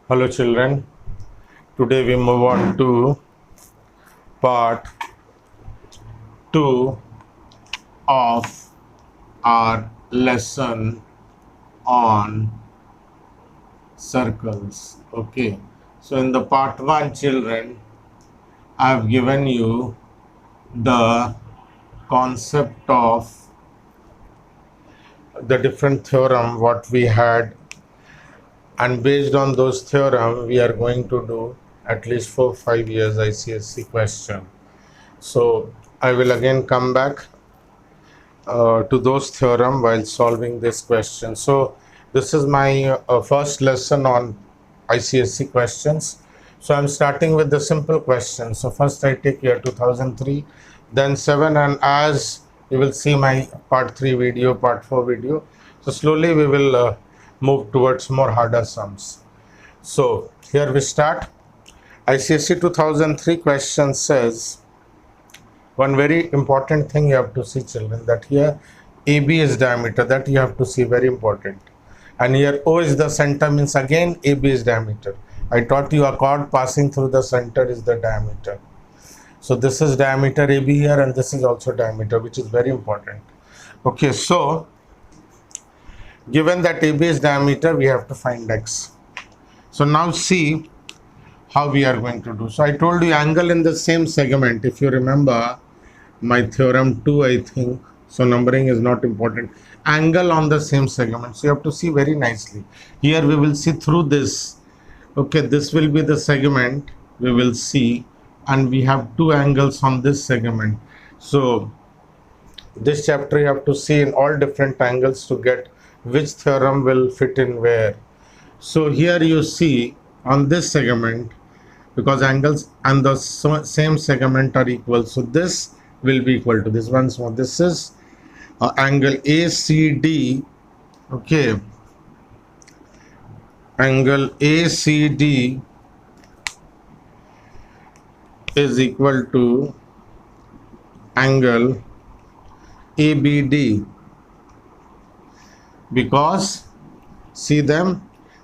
Hello children, today we move on to part 2 of our lesson on circles. Okay, so in the part 1 children, I have given you the concept of the different theorem what we had, and based on those theorem we are going to do at least 4-5 years ICSE question. So I will again come back to those theorem while solving this question. So this is my first lesson on ICSE questions. So I'm starting with the simple questions. So first I take year 2003, then 7, and as you will see my part 3 video, part 4 video. So slowly we will move towards more harder sums. So here we start. ICSE 2003 question says, one very important thing you have to see children, that here AB is diameter, that you have to see, very important. And here O is the center, means again AB is diameter. I taught you a chord passing through the center is the diameter. So this is diameter AB here, and this is also diameter, which is very important. Okay, so given that AB is diameter, we have to find X. So now see how we are going to do. So I told you angle in the same segment. If you remember my theorem 2, I think, so numbering is not important. Angle on the same segment. So you have to see very nicely. Here we will see through this. Okay, this will be the segment we will see, and we have two angles on this segment. So this chapter you have to see in all different angles to get which theorem will fit in where. So here you see on this segment, because angles and the same segment are equal, so this will be equal to this. Once more, this is angle ACD. Okay, angle ACD is equal to angle ABD, because see them,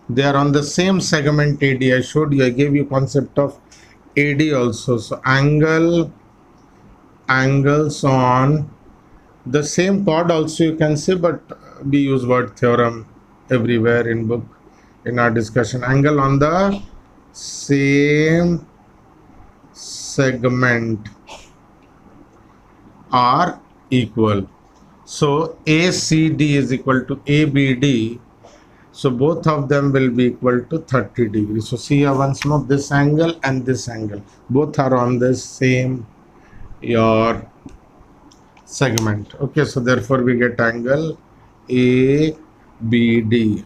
they are on the same segment AD. I showed you, I gave you concept of AD also. So angles on the same chord also you can say, but we use word theorem everywhere in book in our discussion. Angle on the same segment are equal. So ACD is equal to ABD. So both of them will be equal to 30 degrees. So see here once more, this angle and this angle, both are on the same your segment. Okay, so therefore we get angle ABD.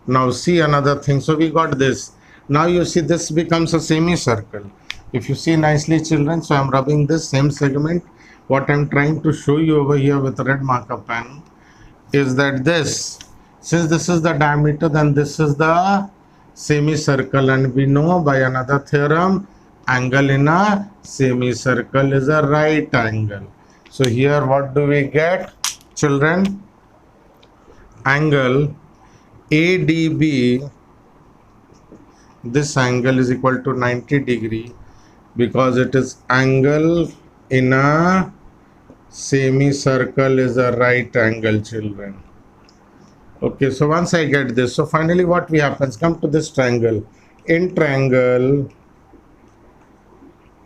Now see another thing. So we got this. Now you see this becomes a semicircle. If you see nicely children, so I am rubbing this same segment. What I am trying to show you over here with a red marker pen is that this, since this is the diameter, then this is the semicircle, and we know by another theorem, angle in a semicircle is a right angle. So here what do we get children? Angle ADB, this angle is equal to 90 degree, because it is angle in a semicircle is a right angle children. Okay, so once I get this, so finally what we happens, come to this triangle. In triangle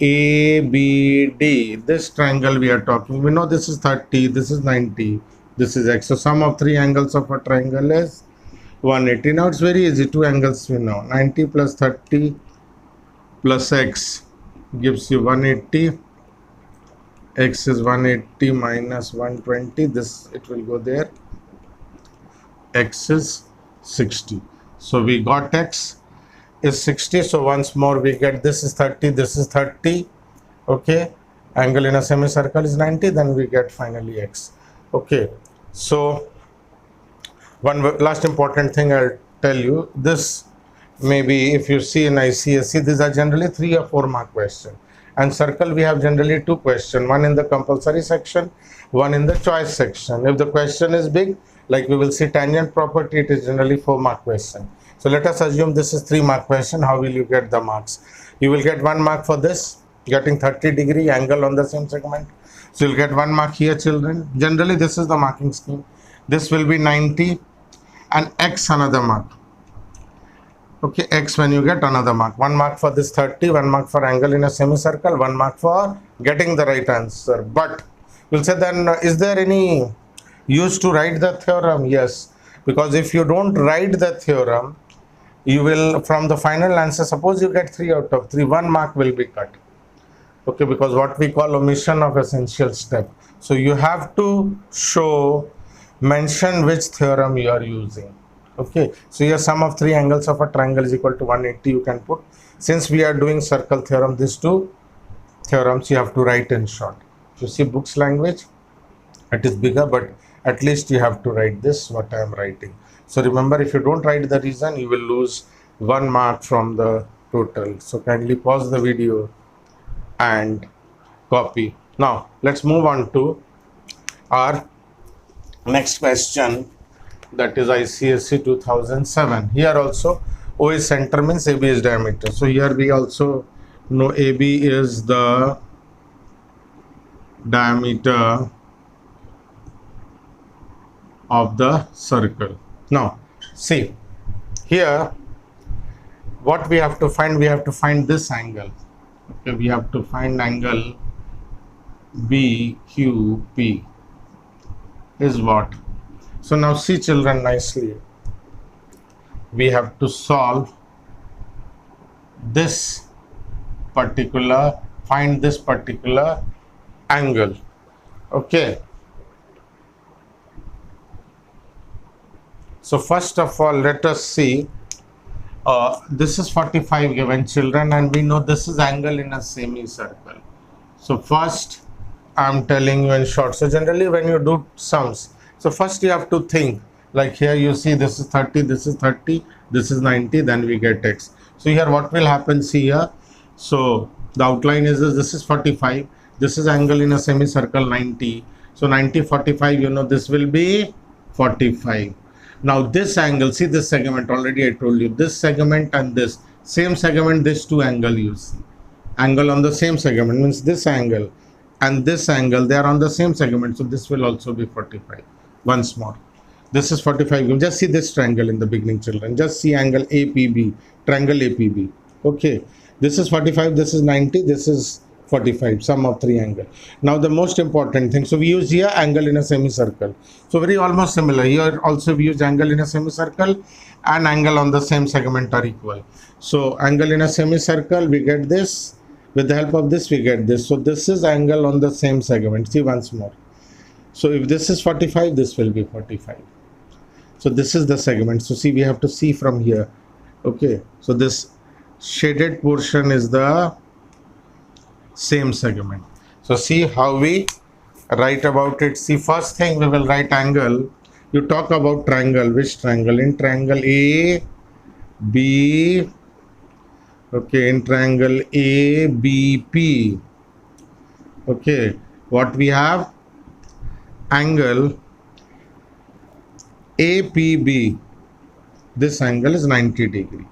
ABD, this triangle we are talking, we know this is 30, this is 90, this is X. So sum of three angles of a triangle is 180. Now it's very easy, two angles we know, 90 plus 30 plus X gives you 180. X is 180 minus 120, this it will go there. X is 60. So we got X is 60. So once more we get this is 30, this is 30. Okay, angle in a semicircle is 90, then we get finally X. Okay, so one last important thing I'll tell you, this maybe if you see in ICSE, these are generally 3 or 4 mark question, and circle we have generally 2 questions, one in the compulsory section, one in the choice section. If the question is big, Like we will see tangent property, it is generally 4-mark question. So let us assume this is 3-mark question. How will you get the marks? You will get 1 mark for this, getting 30-degree angle on the same segment. So you'll get 1 mark here, children. Generally this is the marking scheme. This will be 90 and X another mark. Okay, X when you get another mark. 1 mark for this 30, 1 mark for angle in a semicircle, 1 mark for getting the right answer. But we'll say then, is there any use to write the theorem? Yes, because if you don't write the theorem, you will, from the final answer, suppose you get 3 out of 3, 1 mark will be cut. Okay, because what we call omission of essential step. So you have to mention which theorem you are using. Okay, so your sum of 3 angles of a triangle is equal to 180, you can put. Since we are doing circle theorem, these 2 theorems you have to write in short. If you see books language, it is bigger, but at least you have to write this, what I am writing. So remember, if you don't write the reason, you will lose 1 mark from the total. So kindly pause the video and copy. Now let's move on to our next question, that is ICSE 2007. Here also O is center, means AB is diameter. So here we also know AB is the diameter of the circle. Now see here, what we have to find, we have to find this angle. Okay, we have to find angle BQP is what? So now see children nicely, we have to solve this particular, find this particular angle. Okay, so first of all let us see, this is 45 given children, and we know this is angle in a semicircle. So first I am telling you in short. So generally when you do sums, so first you have to think, like here you see this is 30, this is 30, this is 90, then we get X. So here what will happen, see here, so the outline is this is 45, this is angle in a semicircle 90, so 90 45, you know this will be 45. Now this angle, see this segment, already I told you, this segment and this same segment, this 2 angle you see, angle on the same segment means this angle and this angle, they are on the same segment, so this will also be 45. Once more, this is 45. Just see this triangle in the beginning children, just see angle APB, triangle APB. Okay, this is 45, this is 90, this is 45, sum of 3 angle. Now the most important thing, so we use here angle in a semicircle, so very almost similar. Here also we use angle in a semicircle and angle on the same segment are equal. So angle in a semicircle, we get this, with the help of this we get this. So this is angle on the same segment. See once more, so if this is 45, this will be 45. So this is the segment. So see, we have to see from here. Okay, so this shaded portion is the same segment. So see how we write about it. See, first thing we will write angle. You talk about triangle. Which triangle? In triangle A B, okay, in triangle ABP. Okay, what we have? Angle APB. This angle is 90 degree.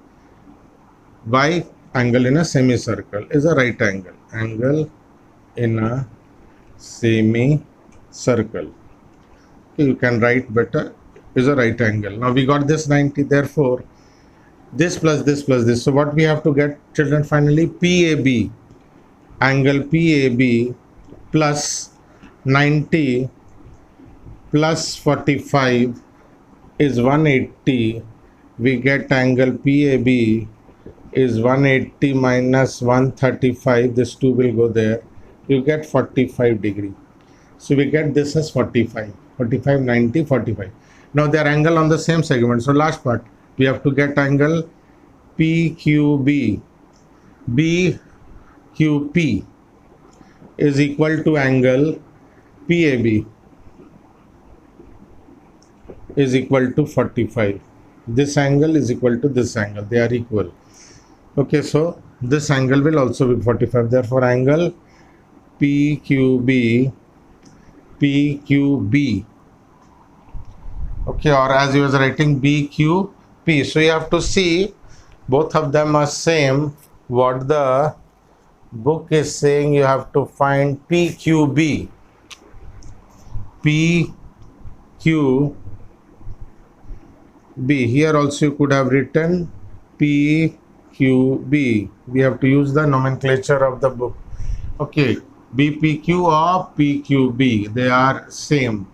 Why? Angle in a semicircle is a right angle. Angle in a semicircle. Okay, you can write better, is a right angle. Now we got this 90, therefore this plus this plus this. So what we have to get children finally? PAB. Angle PAB plus 90 plus 45 is 180. We get angle PAB is 180 minus 135. This 2 will go there. You get 45 degree. So we get this as 45. 45, 90, 45. Now they are angle on the same segment. So last part, we have to get angle PQB. BQP is equal to angle PAB is equal to 45. This angle is equal to this angle. They are equal. Okay, so this angle will also be 45. Therefore, angle PQB, okay, Okay, or as you was writing BQP. So you have to see both of them are same. What the book is saying, you have to find PQB. PQB. Here also you could have written PQB. We have to use the nomenclature of the book. Okay, BPQ or PQB, they are same.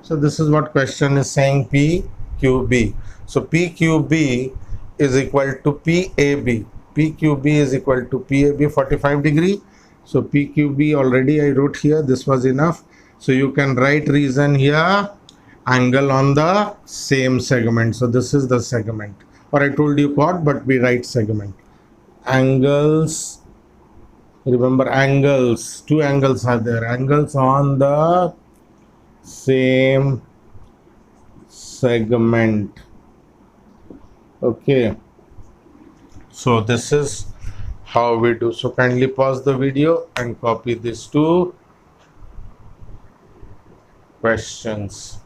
So this is what question is saying, PQB. So PQB is equal to PAB. PQB is equal to PAB 45 degree. So PQB already I wrote here, this was enough. So you can write reason here, angle on the same segment. So this is the segment, or I told you chord, but we write segment. Angles, remember angles, two angles are there, angles on the same segment. Okay, so this is how we do. So kindly pause the video and copy these two questions.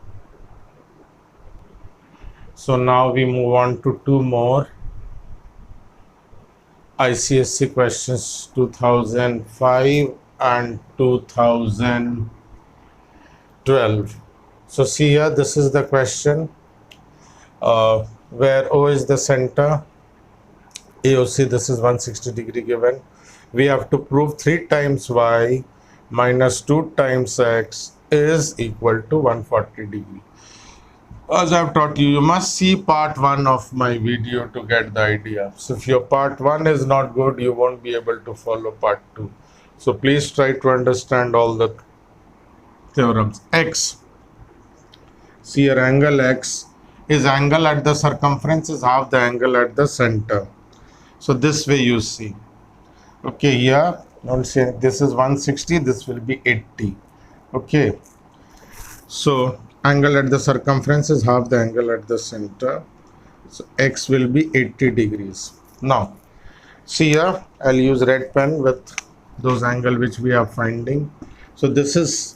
So now we move on to two more ICSE questions 2005 and 2012. So see here, this is the question where O is the center, AOC, this is 160 degree given. We have to prove 3 times y minus 2 times x is equal to 140 degree. As I've taught you, you must see part 1 of my video to get the idea. So if your part 1 is not good, you won't be able to follow part 2. So please try to understand all the theorems. X, see your angle X is angle at the circumference is half the angle at the center. So this way you see. Okay, here, don't say this is 160, this will be 80. Okay, so angle at the circumference is half the angle at the center. So X will be 80 degrees. Now, see here, I'll use red pen with those angle which we are finding. So this is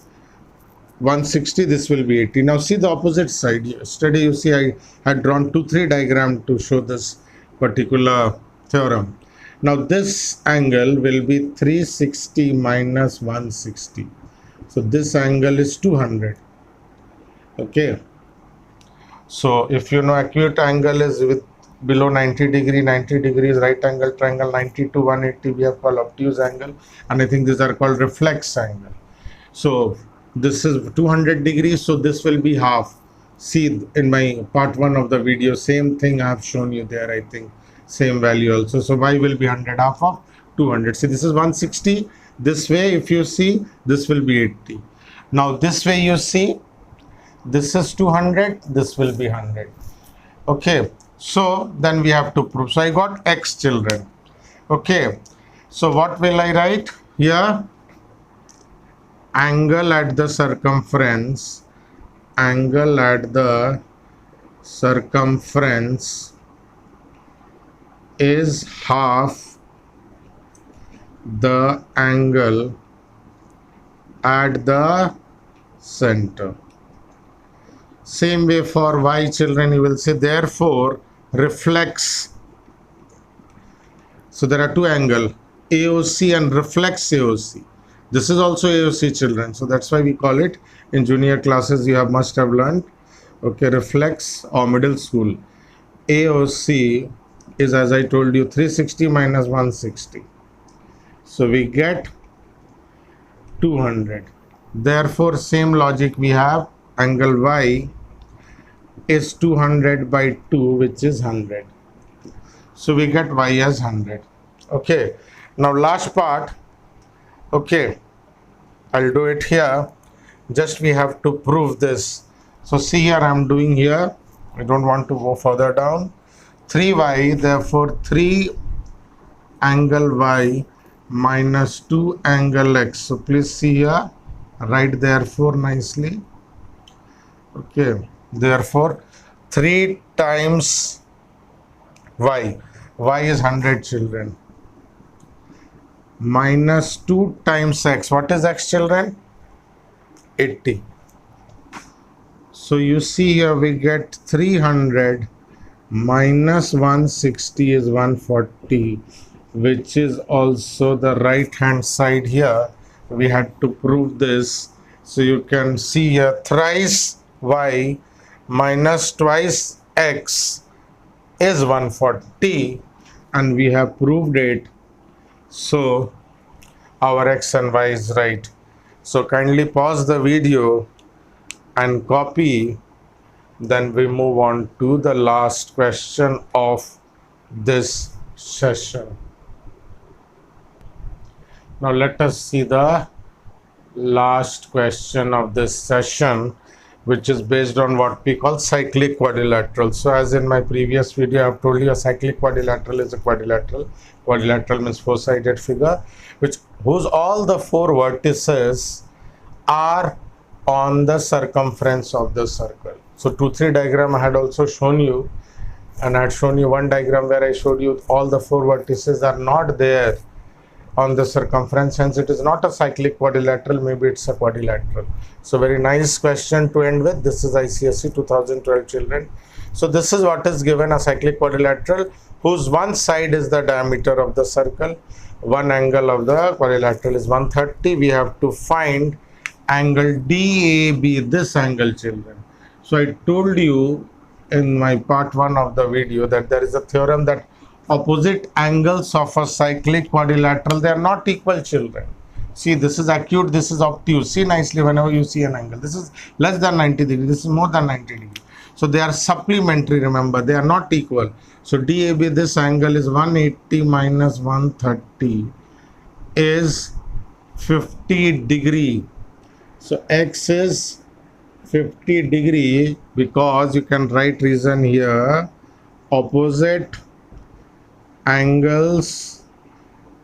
160, this will be 80. Now see the opposite side. Yesterday you see I had drawn 2-3 diagram to show this particular theorem. Now this angle will be 360 minus 160. So this angle is 200. Okay. So if you know acute angle is with below 90 degree, 90 degrees, right angle triangle, 90 to 180 we have called obtuse angle, and I think these are called reflex angle. So this is 200 degrees, so this will be half. See in my part 1 of the video, same thing I have shown you there, I think same value also. So y will be 100, half of 200. See, this is 160. This way if you see, this will be 80. Now this way you see, this is 200, this will be 100. Okay, so then we have to prove. So I got X children. Okay, so what will I write here? Angle at the circumference, angle at the circumference is half the angle at the center. Same way for y children, you will say therefore reflex. So there are two angles, AOC and reflex AOC. This is also AOC children, so that's why we call it in junior classes you must have learned. Okay, reflex or middle school. AOC is, as I told you, 360 minus 160. So we get 200. Therefore same logic we have, angle y is 200 by 2, which is 100. So we get y as 100. Okay, now last part. Okay, I'll do it here. Just we have to prove this. So see here, I'm doing here, I don't want to go further down. 3y, therefore 3 angle y minus 2 angle x. So please see here, write therefore nicely. Okay, therefore 3 times y, y is 100 children, minus 2 times x. What is x children? 80. So you see here we get 300 minus 160 is 140, which is also the right hand side here. We had to prove this. So you can see here thrice y minus twice x is 140, and we have proved it. So our x and y is right. So kindly pause the video and copy. Then we move on to the last question of this session. Now let us see the last question of this session, which is based on what we call cyclic quadrilateral. So as in my previous video, I have told you a cyclic quadrilateral is a quadrilateral. Quadrilateral means four-sided figure, whose all the four vertices are on the circumference of the circle. So 2-3 diagram I had also shown you, and I had shown you one diagram where I showed you all the four vertices are not there on the circumference, hence it is not a cyclic quadrilateral, maybe it's a quadrilateral. So very nice question to end with. This is ICSE 2012 children. So this is what is given: a cyclic quadrilateral whose one side is the diameter of the circle, one angle of the quadrilateral is 130. We have to find angle DAB, this angle, children. So I told you in my part 1 of the video that there is a theorem that opposite angles of a cyclic quadrilateral, they are not equal, children. See, this is acute, this is obtuse. See nicely whenever you see an angle. This is less than 90 degrees, this is more than 90 degrees. So they are supplementary, remember, they are not equal. So DAB, this angle is 180 minus 130 is 50 degree. So X is 50 degree because you can write reason here: opposite angles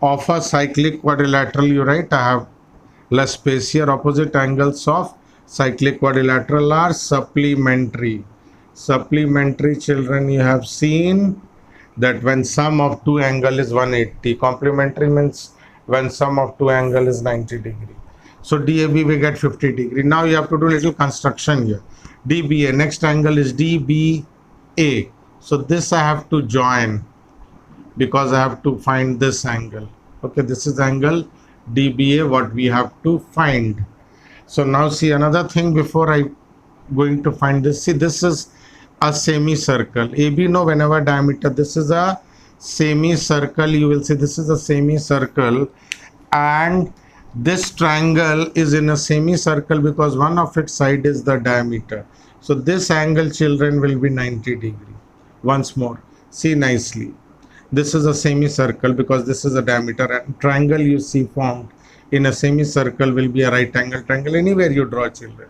of a cyclic quadrilateral, you write, I have less space here, opposite angles of cyclic quadrilateral are supplementary. Supplementary, children, you have seen that when sum of two angle is 180, complementary means when sum of two angle is 90 degree. So DAB we get 50 degree. Now you have to do little construction here. DBA, next angle is DBA. So this I have to join because I have to find this angle. Okay, this is angle DBA what we have to find. So now see another thing before I going to find this. See, this is a semicircle. AB, no, whenever diameter, this is a semicircle. You will see this is a semicircle, and this triangle is in a semicircle because one of its side is the diameter. So this angle, children, will be 90 degree. Once more, see nicely. This is a semicircle because this is a diameter, and triangle you see formed in a semicircle will be a right angle triangle. Anywhere you draw, children,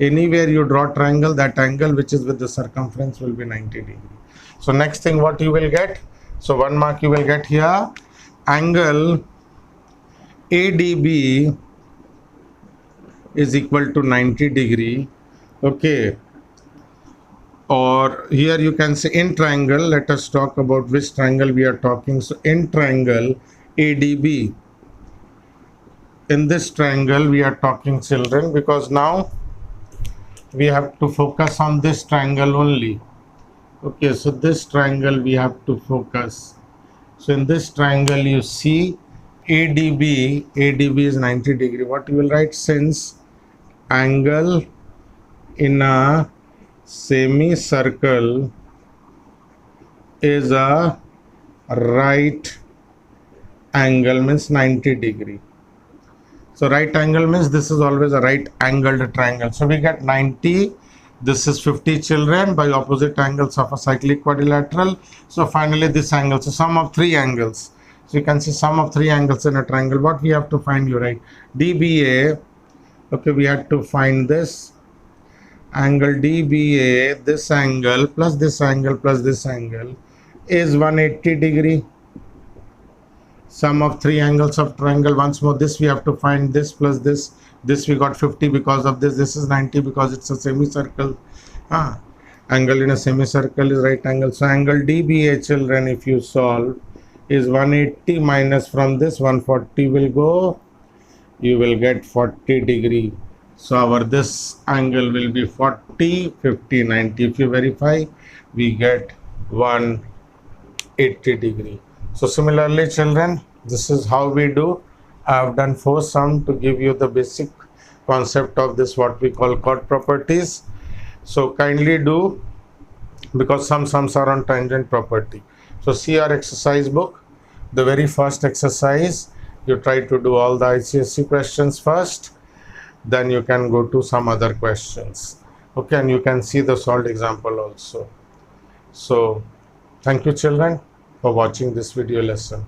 anywhere you draw triangle, that angle which is with the circumference will be 90 degree. So next thing what you will get, so 1 mark you will get here, angle ADB is equal to 90 degree. Okay, or here you can say in triangle, let us talk about which triangle we are talking. So in triangle ADB, in this triangle we are talking, children, because now we have to focus on this triangle only. Okay, so this triangle we have to focus. So in this triangle you see ADB is 90 degree. What you will write? Since angle in a semicircle is a right angle, means 90 degree. So right angle means this is always a right angled triangle. So we get 90. This is 50, children, by opposite angles of a cyclic quadrilateral. So finally this angle. So sum of three angles. So you can see sum of three angles in a triangle. What we have to find, you write DBA. Okay, we had to find this angle DBA, this angle plus this angle plus this angle is 180 degree. Sum of three angles of triangle. Once more, this we have to find, this plus this. This we got 50 because of this. This is 90 because it's a semicircle. Angle in a semicircle is right angle. So angle DBA, children, if you solve, is 180 minus from this 140 will go. You will get 40 degree. So our this angle will be 40, 50, 90. If you verify, we get 180 degree. So similarly, children, this is how we do. I have done 4 sums to give you the basic concept of this, what we call chord properties. So kindly do, because some sums are on tangent property. So see our exercise book. The very first exercise, you try to do all the ICSE questions first, then you can go to some other questions. Okay, and you can see the solved example also. So thank you, children, for watching this video lesson.